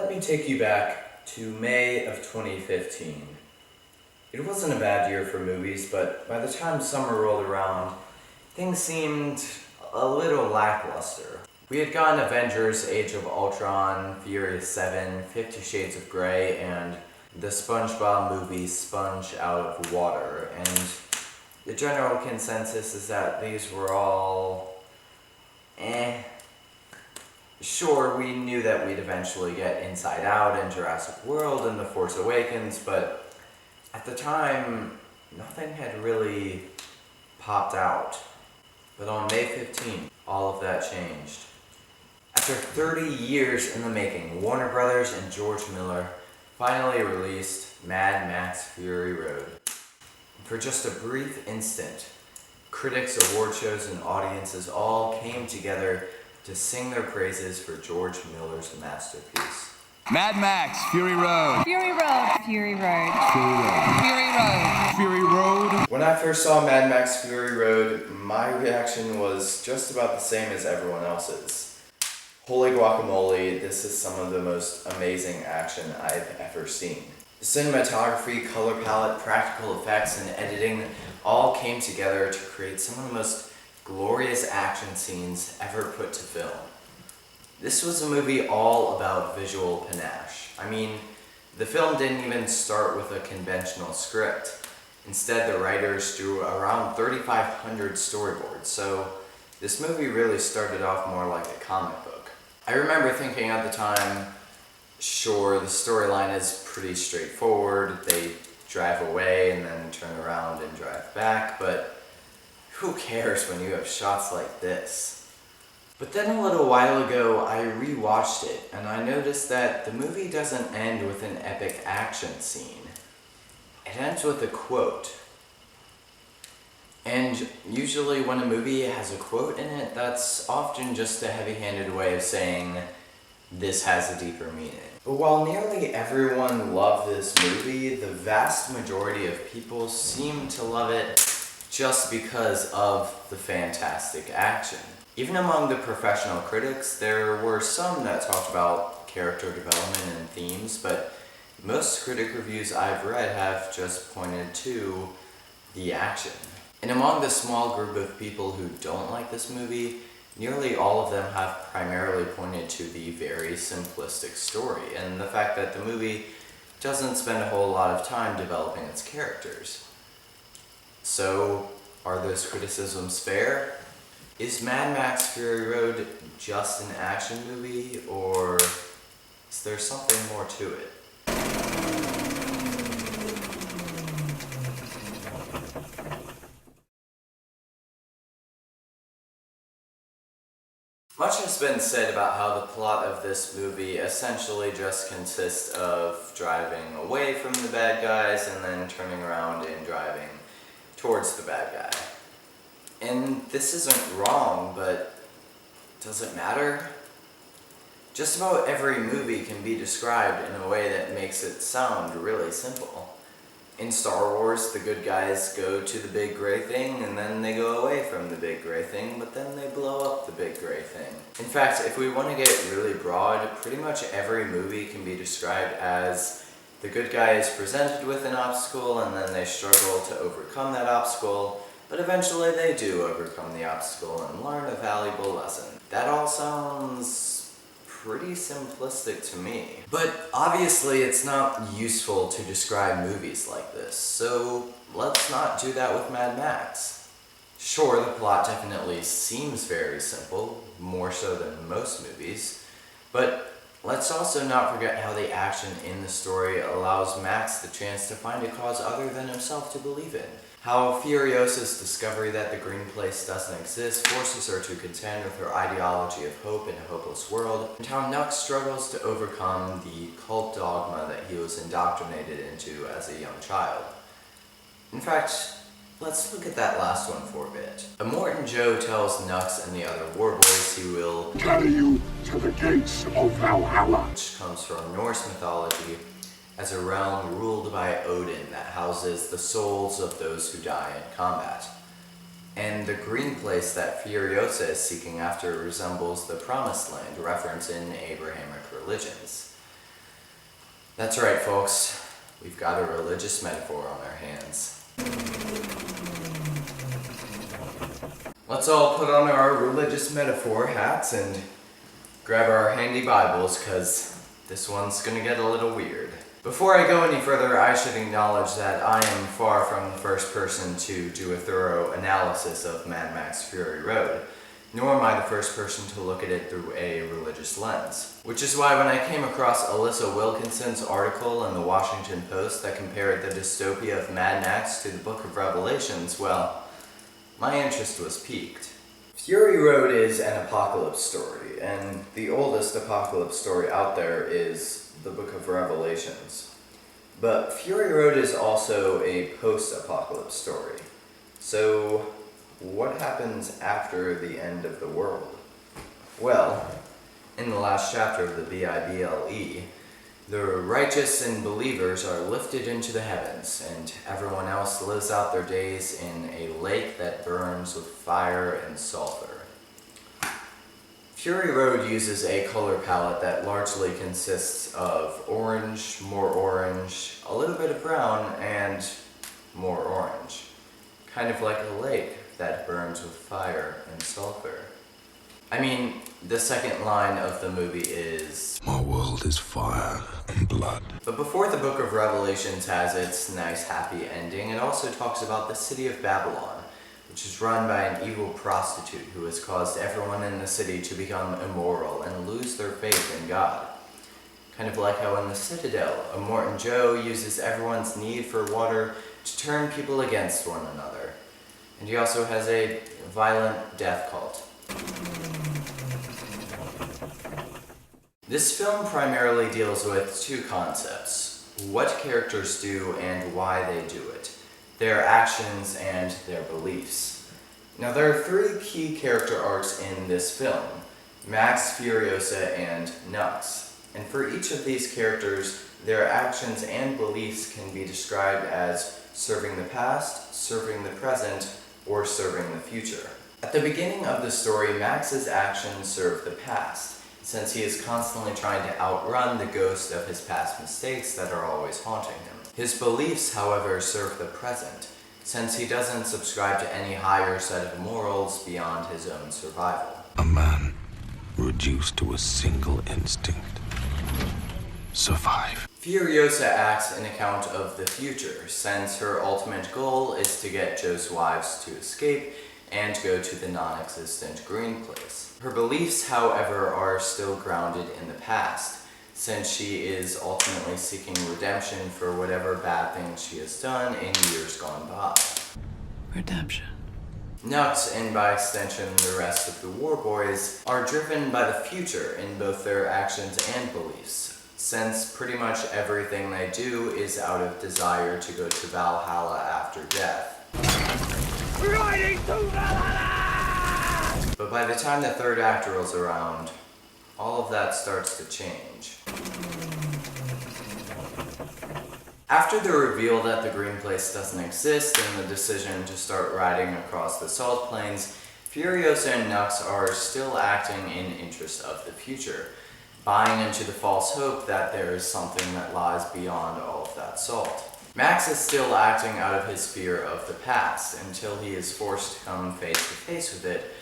Let me take you back to May of 2015. It wasn't a bad year for movies, but by the time summer rolled around, things seemed a little lackluster. We had gotten Avengers: Age of Ultron, Furious 7, 50 Shades of Grey, and the SpongeBob movie Sponge Out of Water, and the general consensus is that these were all Sure, we knew that we'd eventually get Inside Out and Jurassic World and The Force Awakens, but at the time, nothing had really popped out. But on May 15th, all of that changed. After 30 years in the making, Warner Brothers and George Miller finally released Mad Max Fury Road. For just a brief instant, critics, award shows, and audiences all came together to sing their praises for George Miller's masterpiece. Mad Max, Fury Road. Fury Road. Fury Road. Fury Road. Fury Road. Fury Road. When I first saw Mad Max Fury Road, my reaction was just about the same as everyone else's. Holy guacamole, this is some of the most amazing action I've ever seen. The cinematography, color palette, practical effects, and editing all came together to create some of the most glorious action scenes ever put to film. This was a movie all about visual panache. I mean, the film didn't even start with a conventional script. Instead, the writers drew around 3,500 storyboards, so this movie really started off more like a comic book. I remember thinking at the time, sure, the storyline is pretty straightforward. They drive away and then turn around and drive back, but who cares when you have shots like this? But then a little while ago, I rewatched it, and I noticed that the movie doesn't end with an epic action scene. It ends with a quote. And usually when a movie has a quote in it, that's often just a heavy-handed way of saying, this has a deeper meaning. But while nearly everyone loved this movie, the vast majority of people seem to love it just because of the fantastic action. Even among the professional critics, there were some that talked about character development and themes, but most critic reviews I've read have just pointed to the action. And among the small group of people who don't like this movie, nearly all of them have primarily pointed to the very simplistic story and the fact that the movie doesn't spend a whole lot of time developing its characters. So, are those criticisms fair? Is Mad Max Fury Road just an action movie, or is there something more to it? Much has been said about how the plot of this movie essentially just consists of driving away from the bad guys and then turning around and driving towards the bad guy. And this isn't wrong, but does it matter? Just about every movie can be described in a way that makes it sound really simple. In Star Wars, the good guys go to the big gray thing, and then they go away from the big gray thing, but then they blow up the big gray thing. In fact, if we want to get really broad, pretty much every movie can be described as the good guy is presented with an obstacle, and then they struggle to overcome that obstacle, but eventually they do overcome the obstacle and learn a valuable lesson. That all sounds pretty simplistic to me. But obviously it's not useful to describe movies like this, so let's not do that with Mad Max. Sure, the plot definitely seems very simple, more so than most movies, but let's also not forget how the action in the story allows Max the chance to find a cause other than himself to believe in. How Furiosa's discovery that the green place doesn't exist forces her to contend with her ideology of hope in a hopeless world, and how Nux struggles to overcome the cult dogma that he was indoctrinated into as a young child. In fact, let's look at that last one for a bit. Immortan Joe tells Nux and the other warboys he will carry you to the gates of Valhalla, which comes from Norse mythology, as a realm ruled by Odin that houses the souls of those who die in combat. And the green place that Furiosa is seeking after resembles the Promised Land referenced in Abrahamic religions. That's right, folks. We've got a religious metaphor on our hands. Let's all put on our religious metaphor hats and grab our handy Bibles, because this one's gonna get a little weird. Before I go any further, I should acknowledge that I am far from the first person to do a thorough analysis of Mad Max Fury Road, nor am I the first person to look at it through a religious lens. Which is why when I came across Alyssa Wilkinson's article in the Washington Post that compared the dystopia of Mad Max to the Book of Revelations, well, my interest was piqued. Fury Road is an apocalypse story, and the oldest apocalypse story out there is the Book of Revelations. But Fury Road is also a post-apocalypse story. So, what happens after the end of the world? Well, in the last chapter of the Bible, the righteous and believers are lifted into the heavens, and everyone else lives out their days in a lake that burns with fire and sulfur. Fury Road uses a color palette that largely consists of orange, more orange, a little bit of brown, and more orange. Kind of like a lake that burns with fire and sulfur. I mean, the second line of the movie is, My world is fire and blood. But before the Book of Revelations has its nice happy ending, it also talks about the city of Babylon, which is run by an evil prostitute who has caused everyone in the city to become immoral and lose their faith in God. Kind of like how in the Citadel, Immortan Joe uses everyone's need for water to turn people against one another. And he also has a violent death cult. This film primarily deals with two concepts: what characters do and why they do it, their actions and their beliefs. Now there are three key character arcs in this film: Max, Furiosa, and Nux. And for each of these characters, their actions and beliefs can be described as serving the past, serving the present, or serving the future. At the beginning of the story, Max's actions serve the past, since he is constantly trying to outrun the ghost of his past mistakes that are always haunting him. His beliefs, however, serve the present, since he doesn't subscribe to any higher set of morals beyond his own survival. A man reduced to a single instinct. Survive. Furiosa acts in account of the future, since her ultimate goal is to get Joe's wives to escape and go to the non-existent green place. Her beliefs, however, are still grounded in the past, since she is ultimately seeking redemption for whatever bad things she has done in years gone by. Redemption. Nux, and by extension the rest of the War Boys, are driven by the future in both their actions and beliefs, since pretty much everything they do is out of desire to go to Valhalla after death. Riding to Valhalla! But by the time the third act rolls around, all of that starts to change. After the reveal that the green place doesn't exist and the decision to start riding across the salt plains, Furiosa and Nux are still acting in interest of the future, buying into the false hope that there is something that lies beyond all of that salt. Max is still acting out of his fear of the past until he is forced to come face to face with it,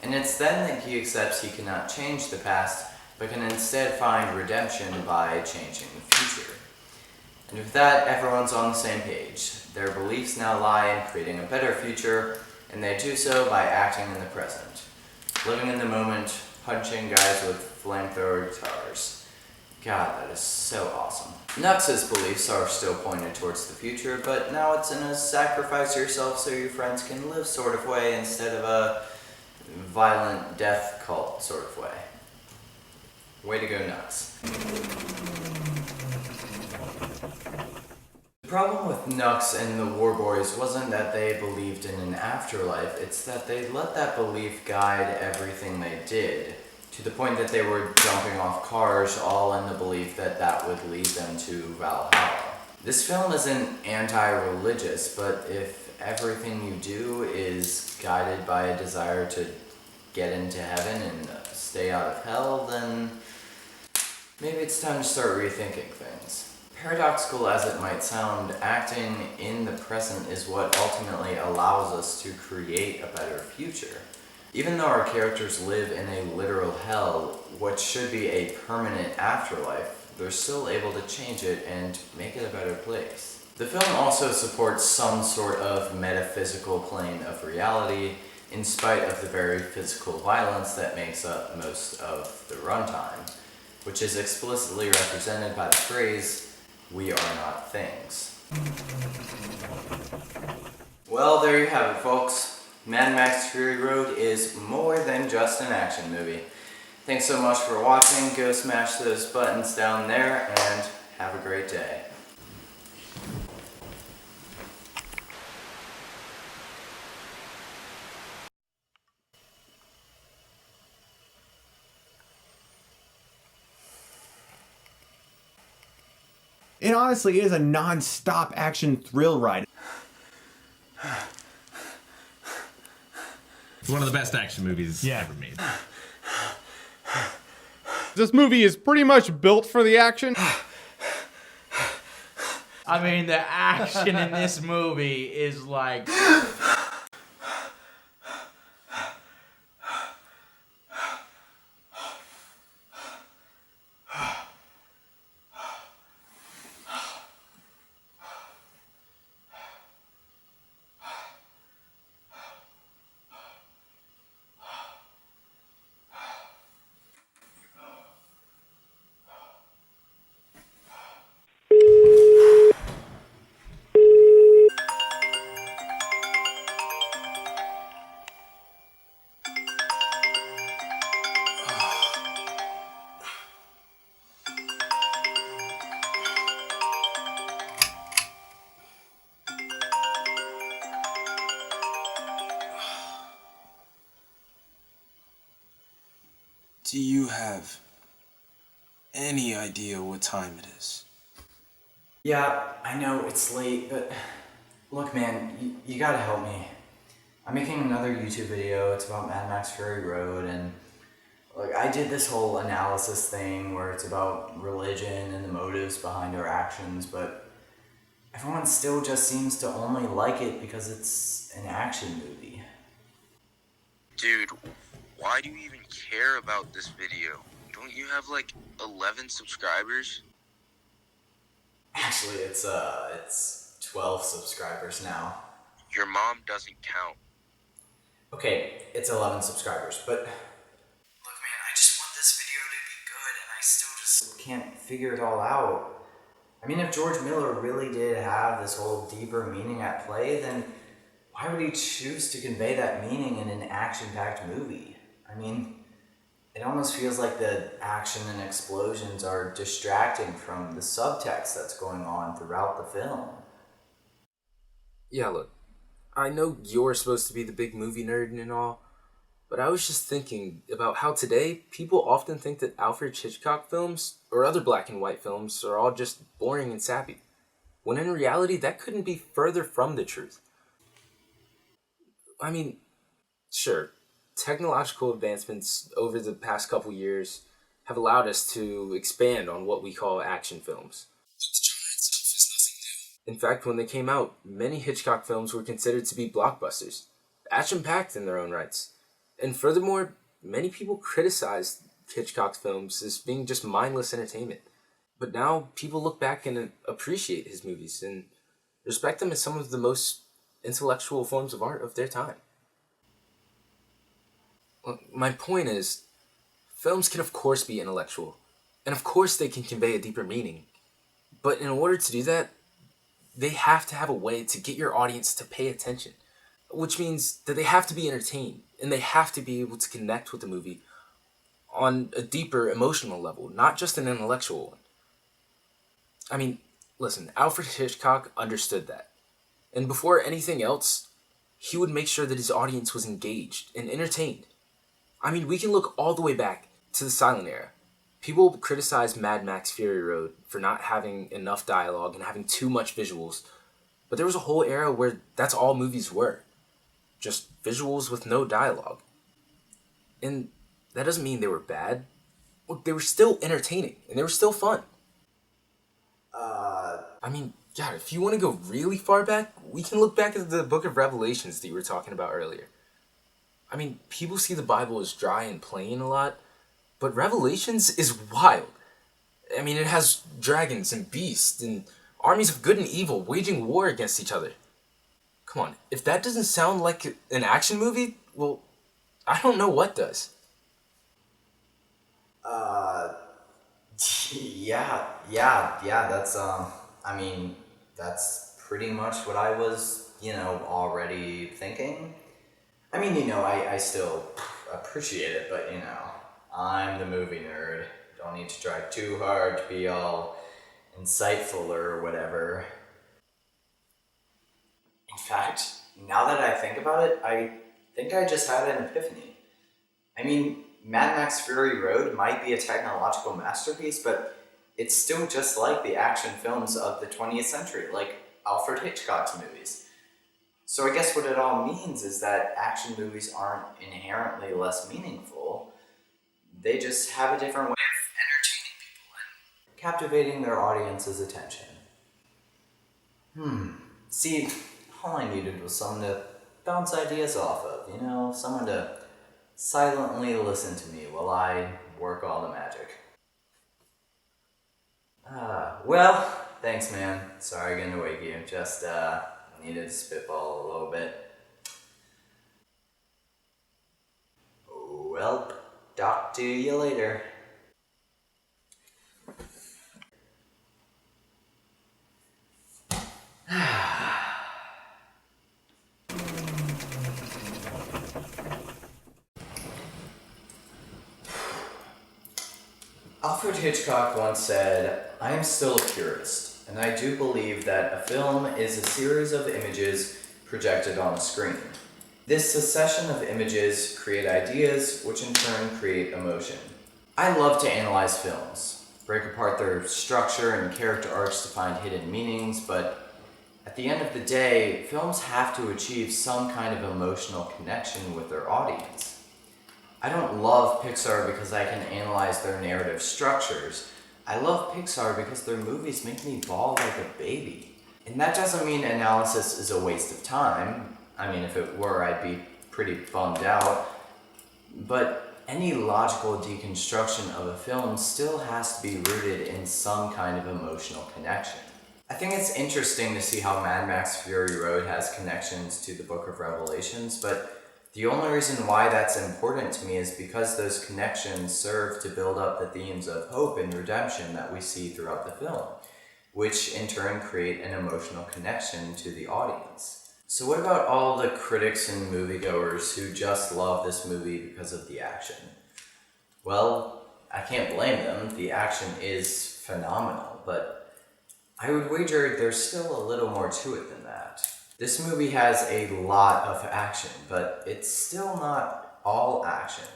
and it's then that he accepts he cannot change the past, but can instead find redemption by changing the future. And with that, everyone's on the same page. Their beliefs now lie in creating a better future, and they do so by acting in the present, living in the moment, punching guys with flamethrower guitars. God, that is so awesome. Nux's beliefs are still pointed towards the future, but now it's in a sacrifice yourself so your friends can live sort of way instead of a violent death cult sort of way. Way to go, Nux. The problem with Nux and the War Boys wasn't that they believed in an afterlife, it's that they let that belief guide everything they did, to the point that they were jumping off cars all in the belief that that would lead them to Valhalla. This film isn't anti-religious, but if everything you do is guided by a desire to get into heaven and stay out of hell, then maybe it's time to start rethinking things. Paradoxical as it might sound, acting in the present is what ultimately allows us to create a better future. Even though our characters live in a literal hell, what should be a permanent afterlife, they're still able to change it and make it a better place. The film also supports some sort of metaphysical plane of reality, in spite of the very physical violence that makes up most of the runtime, which is explicitly represented by the phrase, "We are not things." Well, there you have it, folks. Mad Max Fury Road is more than just an action movie. Thanks so much for watching. Go smash those buttons down there and have a great day. It honestly is a non-stop action thrill ride. It's one of the best action movies ever made. This movie is pretty much built for the action. I mean, the action in this movie is like... Do you have any idea what time it is? Yeah, I know it's late, but look, man, you gotta help me. I'm making another YouTube video. It's about Mad Max Fury Road, and look, I did this whole analysis thing where it's about religion and the motives behind our actions, but everyone still just seems to only like it because it's an action movie. Dude, why do you even care about this video? Don't you have like 11 subscribers? Actually, it's 12 subscribers now. Your mom doesn't count. Okay, it's 11 subscribers, but look, man, I just want this video to be good, and I still just can't figure it all out. I mean, if George Miller really did have this whole deeper meaning at play, then why would he choose to convey that meaning in an action-packed movie? I mean, it almost feels like the action and explosions are distracting from the subtext that's going on throughout the film. Yeah, look, I know you're supposed to be the big movie nerd and all, but I was just thinking about how today people often think that Alfred Hitchcock films or other black and white films are all just boring and sappy, when in reality that couldn't be further from the truth. I mean, sure, technological advancements over the past couple years have allowed us to expand on what we call action films. But the genre itself is nothing new. In fact, when they came out, many Hitchcock films were considered to be blockbusters, action-packed in their own rights. And furthermore, many people criticized Hitchcock's films as being just mindless entertainment. But now people look back and appreciate his movies and respect them as some of the most intellectual forms of art of their time. Well, my point is, films can of course be intellectual, and of course they can convey a deeper meaning. But in order to do that, they have to have a way to get your audience to pay attention, which means that they have to be entertained, and they have to be able to connect with the movie on a deeper emotional level, not just an intellectual one. I mean, listen, Alfred Hitchcock understood that. And before anything else, he would make sure that his audience was engaged and entertained. I mean, we can look all the way back to the silent era. People criticize Mad Max Fury Road for not having enough dialogue and having too much visuals. But there was a whole era where that's all movies were. Just visuals with no dialogue. And that doesn't mean they were bad. Look, they were still entertaining, and they were still fun. I mean, God, if you want to go really far back, we can look back at the book of Revelations that you were talking about earlier. I mean, people see the Bible as dry and plain a lot, but Revelations is wild. I mean, it has dragons and beasts and armies of good and evil waging war against each other. Come on, if that doesn't sound like an action movie, well, I don't know what does. Yeah, that's, I mean, that's pretty much what I was, already thinking. I mean, I still appreciate it, but, I'm the movie nerd. Don't need to try too hard to be all insightful or whatever. In fact, now that I think about it, I think I just had an epiphany. I mean, Mad Max Fury Road might be a technological masterpiece, but it's still just like the action films of the 20th century, like Alfred Hitchcock's movies. So I guess what it all means is that action movies aren't inherently less meaningful. They just have a different way of entertaining people and captivating their audience's attention. See, all I needed was someone to bounce ideas off of, someone to silently listen to me while I work all the magic. Well, thanks, man. Sorry again to wake you. Just, needed to spitball a little bit. Well, talk to you later. Alfred Hitchcock once said, "I am still a purist, and I do believe that a film is a series of images projected on a screen. This succession of images create ideas, which in turn create emotion." I love to analyze films, break apart their structure and character arcs to find hidden meanings, but at the end of the day, films have to achieve some kind of emotional connection with their audience. I don't love Pixar because I can analyze their narrative structures. I love Pixar because their movies make me bawl like a baby. And that doesn't mean analysis is a waste of time. I mean, if it were, I'd be pretty bummed out. But any logical deconstruction of a film still has to be rooted in some kind of emotional connection. I think it's interesting to see how Mad Max Fury Road has connections to the Book of Revelations, but the only reason why that's important to me is because those connections serve to build up the themes of hope and redemption that we see throughout the film, which in turn create an emotional connection to the audience. So what about all the critics and moviegoers who just love this movie because of the action? Well, I can't blame them. The action is phenomenal, but I would wager there's still a little more to it than that. This movie has a lot of action, but it's still not all action.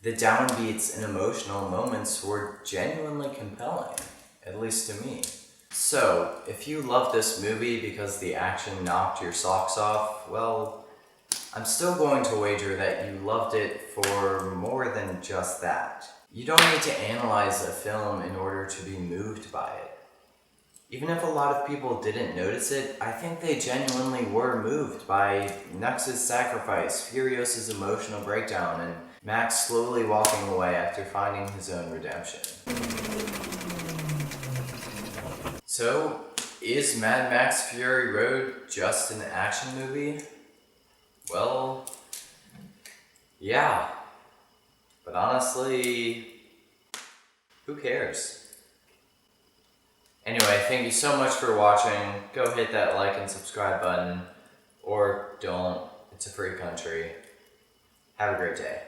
The downbeats and emotional moments were genuinely compelling, at least to me. So, if you love this movie because the action knocked your socks off, well, I'm still going to wager that you loved it for more than just that. You don't need to analyze a film in order to be moved by it. Even if a lot of people didn't notice it, I think they genuinely were moved by Nex's sacrifice, Furios's emotional breakdown, and Max slowly walking away after finding his own redemption. So, is Mad Max Fury Road just an action movie? Well, yeah. But honestly, who cares? Anyway, thank you so much for watching. Go hit that like and subscribe button. Or don't. It's a free country. Have a great day.